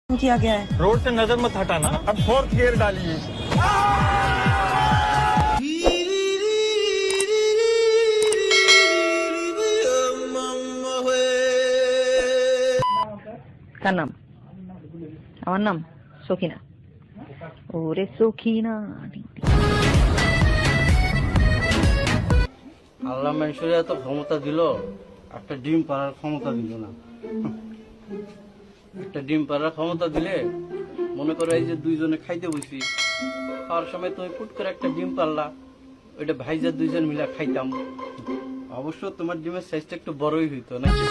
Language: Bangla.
किया गया है। रोड से नजर मत हटाना। अब फोर्थ गियर डालिए। কার নাম? আমার নাম সখিনা। ওরে সখিনা। আল্লাহ মানুষের এত ক্ষমতা দিল, একটা ডিম পাড়ার ক্ষমতা দিল না। একটা ডিম পাড়ার ক্ষমতা দিলে মনে করো এই যে দুইজনে খাইতে বসি, খাওয়ার সময় তুমি পুট করে একটা ডিম পারলা, ওইটা ভাইজা দুইজন মিলে খাইতাম। অবশ্য তোমার ডিমের সাইজটা একটু বড়ই হইতো নাকি?